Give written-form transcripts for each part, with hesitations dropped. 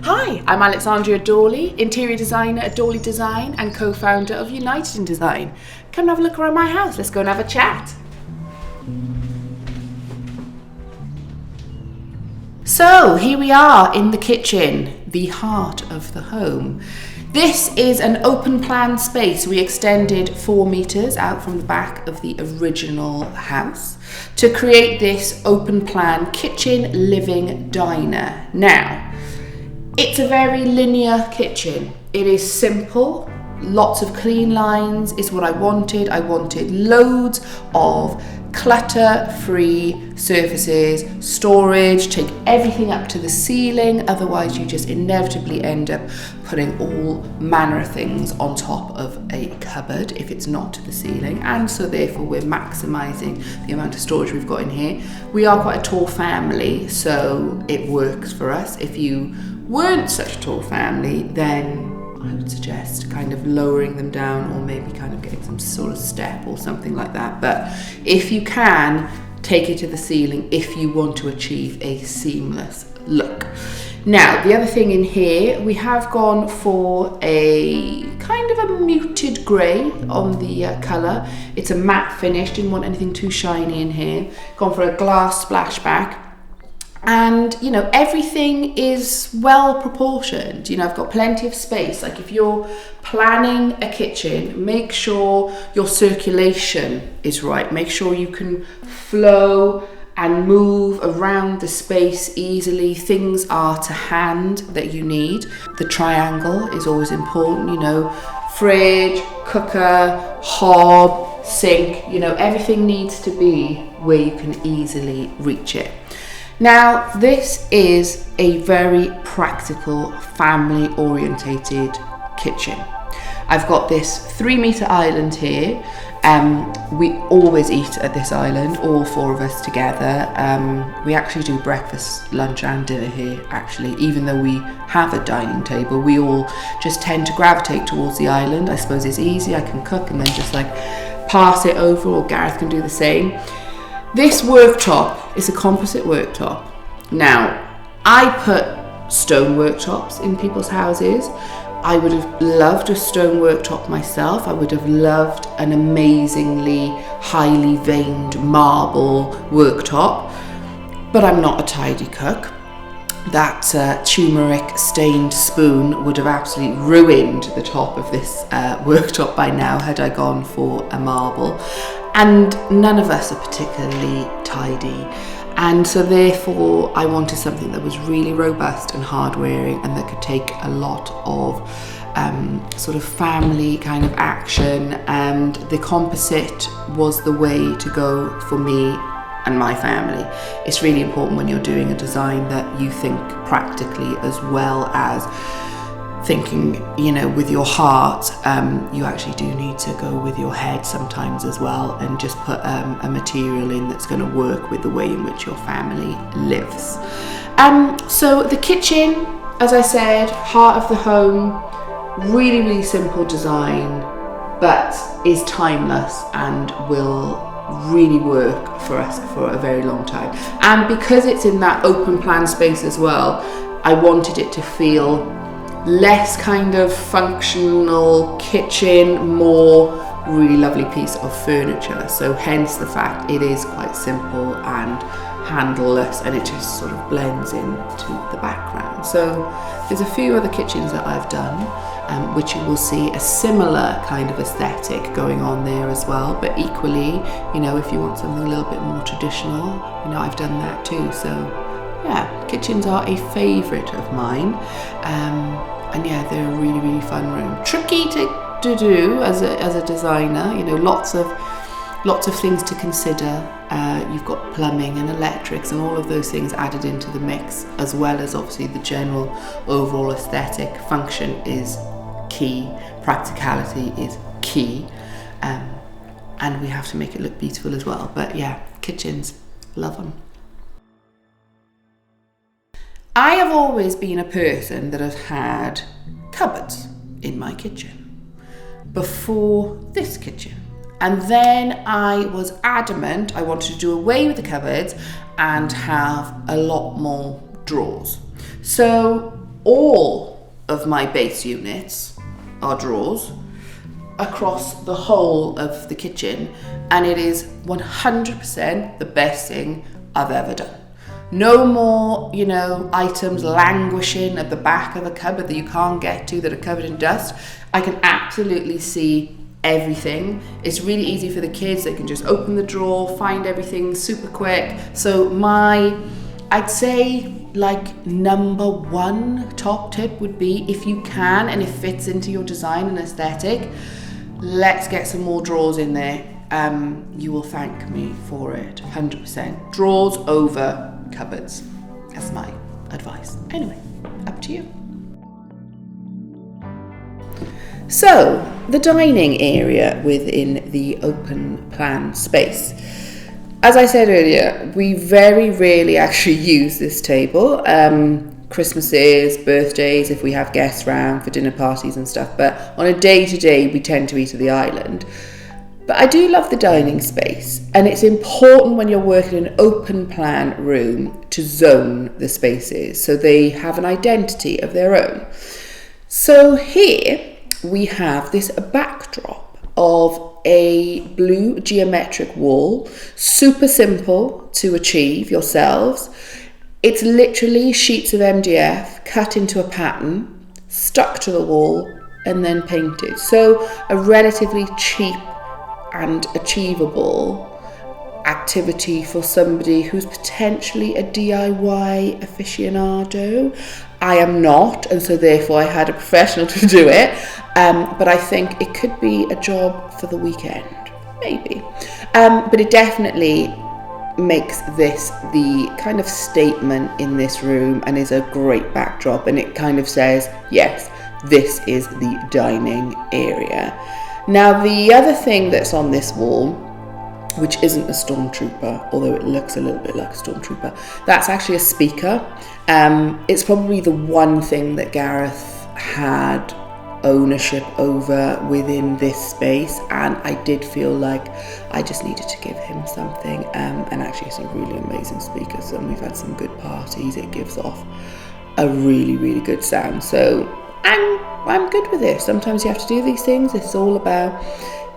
Hi, I'm Alexandria Dauley, interior designer at Dauley Design and co-founder of United in Design. Come and have a look around my house. Let's go and have a chat. So here we are in the kitchen, the heart of the home. This is an open plan space. We extended 4 meters out from the back of the original house to create this open plan kitchen, living, diner. Now, it's a very linear kitchen. It is simple, lots of clean lines is what I wanted. I wanted loads of clutter-free surfaces, storage, take everything up to the ceiling, otherwise you just inevitably end up putting all manner of things on top of a cupboard if it's not to the ceiling, and so therefore we're maximising the amount of storage we've got in here. We are quite a tall family, so it works for us. If you weren't such a tall family, then I would suggest kind of lowering them down, or maybe kind of getting some sort of step or something like that. But if you can, take it to the ceiling if you want to achieve a seamless look. Now, the other thing in here, we have gone for a kind of a muted grey on the colour. It's a matte finish, didn't want anything too shiny in here. Gone for a glass splashback. And, you know, everything is well proportioned. You know, I've got plenty of space. Like if you're planning a kitchen, make sure your circulation is right. Make sure you can flow and move around the space easily. Things are to hand that you need. The triangle is always important, you know, fridge, cooker, hob, sink, you know, everything needs to be where you can easily reach it. Now, this is a very practical, family orientated kitchen. I've got this 3 meter island here. We always eat at this island, all 4 of us together. We actually do breakfast, lunch and dinner here actually. Even though we have a dining table, we all just tend to gravitate towards the island. I suppose it's easy, I can cook and then just like pass it over, or Gareth can do the same. This worktop is a composite worktop. Now, I put stone worktops in people's houses. I would have loved a stone worktop myself. I would have loved an amazingly highly veined marble worktop, but I'm not a tidy cook. That turmeric stained spoon would have absolutely ruined the top of this worktop by now had I gone for a marble. And none of us are particularly tidy. And so therefore I wanted something that was really robust and hard wearing and that could take a lot of sort of family kind of action, and the composite was the way to go for me and my family. It's really important when you're doing a design that you think practically as well as thinking, you know, with your heart. You actually do need to go with your head sometimes as well, and just put a material in that's going to work with the way in which your family lives. So the kitchen, as I said, heart of the home, really, really simple design, but is timeless and will really work for us for a very long time. And because it's in that open plan space as well, I wanted it to feel less kind of functional kitchen, more really lovely piece of furniture. So hence the fact it is quite simple and handleless, and it just sort of blends into the background. So there's a few other kitchens that I've done, which you will see a similar kind of aesthetic going on there as well. But equally, you know, if you want something a little bit more traditional, you know, I've done that too. So yeah, kitchens are a favourite of mine. And yeah, they're a really, really fun room. Tricky to do as a designer, you know, lots of things to consider. You've got plumbing and electrics and all of those things added into the mix, as well as obviously the general overall aesthetic. Function is key, practicality is key, and we have to make it look beautiful as well. But yeah, kitchens, love them. I have always been a person that has had cupboards in my kitchen before this kitchen. And then I was adamant I wanted to do away with the cupboards and have a lot more drawers. So all of my base units are drawers across the whole of the kitchen, and it is 100% the best thing I've ever done. No more, items languishing at the back of a cupboard that you can't get to, that are covered in dust. I can absolutely see everything. It's really easy for the kids. They can just open the drawer, find everything super quick. So I'd say number one top tip would be, if you can and it fits into your design and aesthetic, let's get some more drawers in there. You will thank me for it, 100%. Drawers over cupboards. That's my advice. Anyway, up to you. So, the dining area within the open plan space. As I said earlier, we very rarely actually use this table. Christmases, birthdays, if we have guests round for dinner parties and stuff, but on a day-to-day we tend to eat at the island. But I do love the dining space, and it's important when you're working in an open plan room to zone the spaces so they have an identity of their own. So here we have this backdrop of a blue geometric wall, super simple to achieve yourselves. It's literally sheets of MDF cut into a pattern, stuck to the wall, and then painted. So a relatively cheap and achievable activity for somebody who's potentially a DIY aficionado. I am not, and so therefore I had a professional to do it, but I think it could be a job for the weekend, maybe. But it definitely makes this the kind of statement in this room and is a great backdrop, and it kind of says, yes, this is the dining area. Now, the other thing that's on this wall, which isn't a stormtrooper, although it looks a little bit like a stormtrooper, that's actually a speaker. It's probably the one thing that Gareth had ownership over within this space, and I did feel like I just needed to give him something. And actually it's a really amazing speaker, so when we've had some good parties, it gives off a really, really good sound. So I'm good with this. Sometimes you have to do these things. It's all about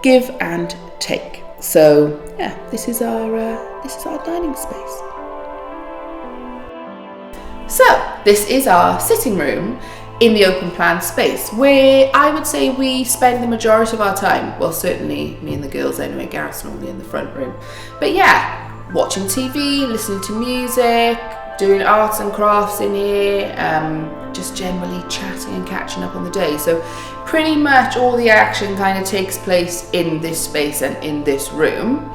give and take. So yeah, this is our dining space. So this is our sitting room in the open plan space, where I would say we spend the majority of our time. Well, certainly me and the girls anyway. Gareth's normally in the front room, but yeah, watching TV, listening to music, doing arts and crafts in here, just generally chatting and catching up on the day. So pretty much all the action kind of takes place in this space and in this room.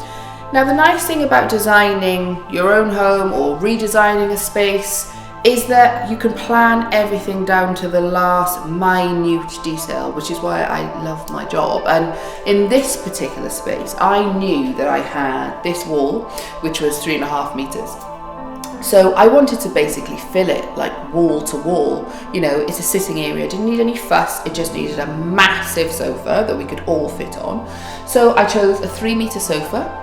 Now, the nice thing about designing your own home or redesigning a space is that you can plan everything down to the last minute detail, which is why I love my job. And in this particular space, I knew that I had this wall, which was 3.5 meters. So I wanted to basically fill it like wall to wall. It's a sitting area. Didn't need any fuss. It just needed a massive sofa that we could all fit on. So I chose a 3-meter sofa,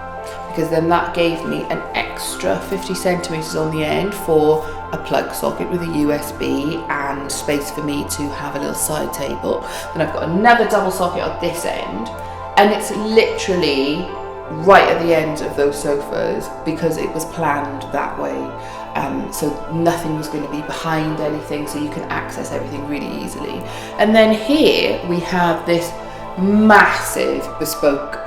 because then that gave me an extra 50 centimeters on the end for a plug socket with a USB and space for me to have a little side table. Then I've got another double socket at this end, and it's literally right at the end of those sofas because it was planned that way. So nothing was going to be behind anything, so you can access everything really easily. And then here we have this massive bespoke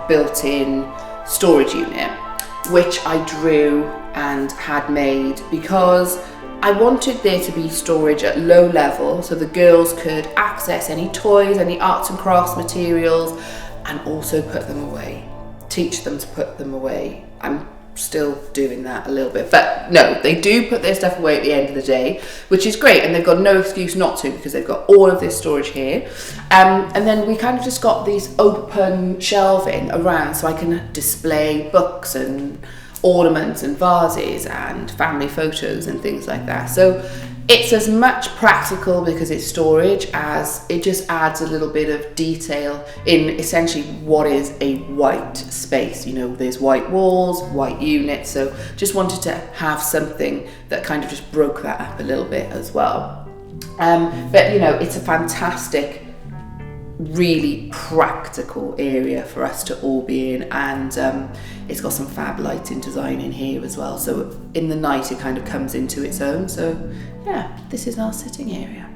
built-in storage unit, which I drew and had made because I wanted there to be storage at low level so the girls could access any toys, any arts and crafts materials, and also put them away. Teach them to put them away. I'm still doing that a little bit, but no, they do put their stuff away at the end of the day, which is great, and they've got no excuse not to because they've got all of this storage here. And then we kind of just got these open shelving around so I can display books and ornaments and vases and family photos and things like that. So it's as much practical because it's storage as it just adds a little bit of detail in essentially what is a white space. There's white walls, white units, so just wanted to have something that kind of just broke that up a little bit as well. But you know, it's a fantastic, really practical area for us to all be in, and it's got some fab lighting design in here as well, so in the night it kind of comes into its own. So yeah, this is our sitting area.